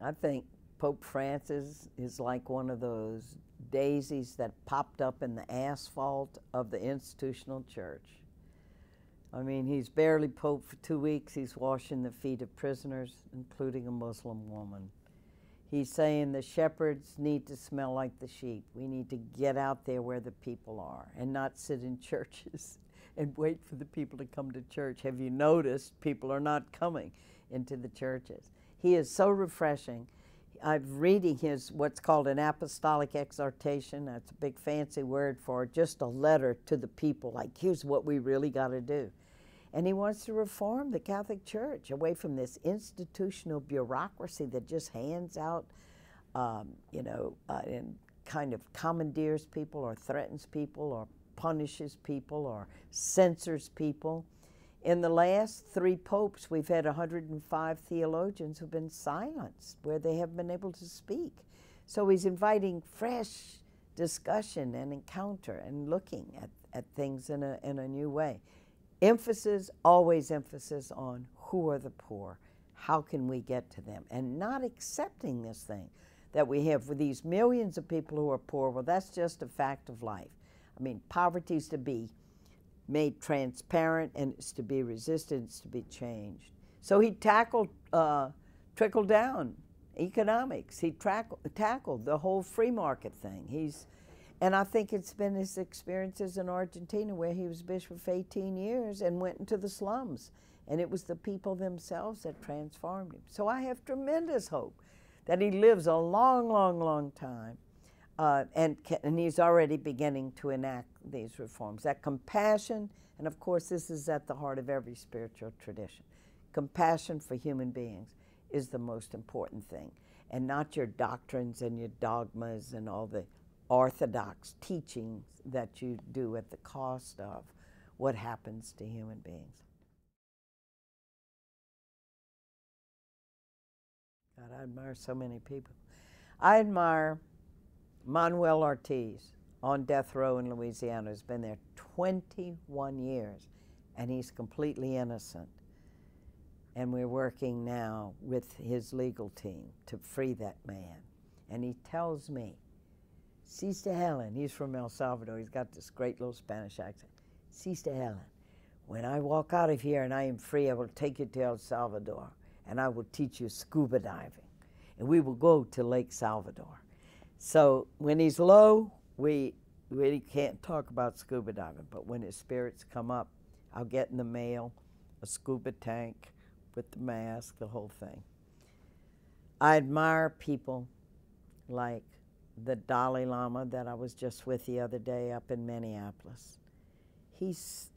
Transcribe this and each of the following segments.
I think Pope Francis is like one of those daisies that popped up in the asphalt of the institutional church. I mean, he's barely Pope for 2 weeks. He's washing the feet of prisoners, including a Muslim woman. He's saying the shepherds need to smell like the sheep. We need to get out there where the people are and not sit in churches and wait for the people to come to church. Have you noticed people are not coming into the churches? He is so refreshing. I'm reading his what's called an apostolic exhortation. That's a big fancy word for just a letter to the people, like here's what we really got to do. And he wants to reform the Catholic Church away from this institutional bureaucracy that just hands out, and kind of commandeers people or threatens people or punishes people or censors people. In the last 3 popes, we've had 105 theologians who've been silenced where they haven't been able to speak. So he's inviting fresh discussion and encounter and looking at things in a new way. Emphasis, always emphasis on who are the poor, how can we get to them, and not accepting this thing that we have with these millions of people who are poor. Well, that's just a fact of life. I mean, poverty is to be made transparent, and it's to be resisted, it's to be changed. So he tackled trickle-down economics. He tackled the whole free market thing. And I think it's been his experiences in Argentina where he was bishop for 18 years and went into the slums. And it was the people themselves that transformed him. So I have tremendous hope that he lives a long, long, long time. And he's already beginning to enact these reforms. That compassion, and of course this is at the heart of every spiritual tradition, compassion for human beings is the most important thing, and not your doctrines and your dogmas and all the orthodox teachings that you do at the cost of what happens to human beings. God, I admire so many people. I admire Manuel Ortiz on death row in Louisiana, who's been there 21 years, and he's completely innocent. And we're working now with his legal team to free that man. And he tells me, Sr Helen, he's from El Salvador, he's got this great little Spanish accent. Sr Helen, when I walk out of here and I am free, I will take you to El Salvador, and I will teach you scuba diving, and we will go to Lake Salvador. So when he's low, we really can't talk about scuba diving, but when his spirits come up, I'll get in the mail a scuba tank with the mask, the whole thing. I admire people like the Dalai Lama that I was just with the other day up in Minneapolis. His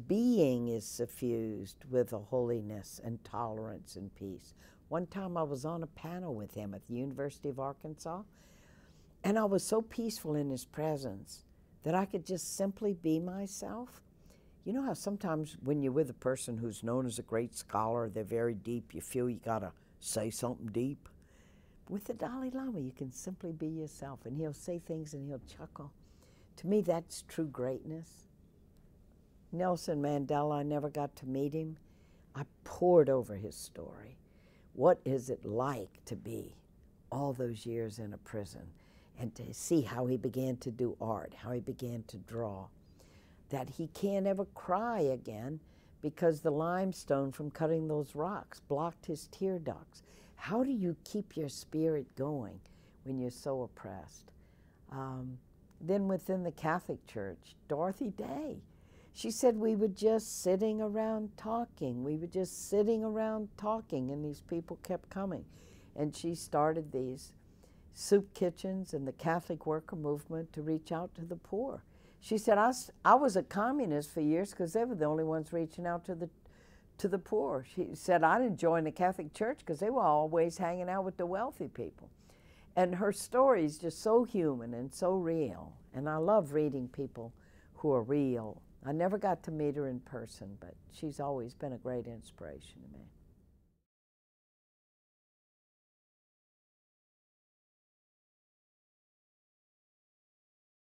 being is suffused with a holiness and tolerance and peace. One time I was on a panel with him at the University of Arkansas, and I was so peaceful in his presence that I could just simply be myself. You know how sometimes when you're with a person who's known as a great scholar, they're very deep, you feel you gotta say something deep? With the Dalai Lama, you can simply be yourself, and he'll say things and he'll chuckle. To me, that's true greatness. Nelson Mandela, I never got to meet him. I pored over his story. What is it like to be all those years in a prison and to see how he began to do art, how he began to draw, that he can't ever cry again because the limestone from cutting those rocks blocked his tear ducts. How do you keep your spirit going when you're so oppressed? Then within the Catholic Church, Dorothy Day, she said we were just sitting around talking. We were just sitting around talking, and these people kept coming. And she started these soup kitchens and the Catholic worker movement to reach out to the poor. She said, I was a communist for years because they were the only ones reaching out to the poor. She said, I didn't join the Catholic Church because they were always hanging out with the wealthy people. And her story is just so human and so real. And I love reading people who are real. I never got to meet her in person, but she's always been a great inspiration to me.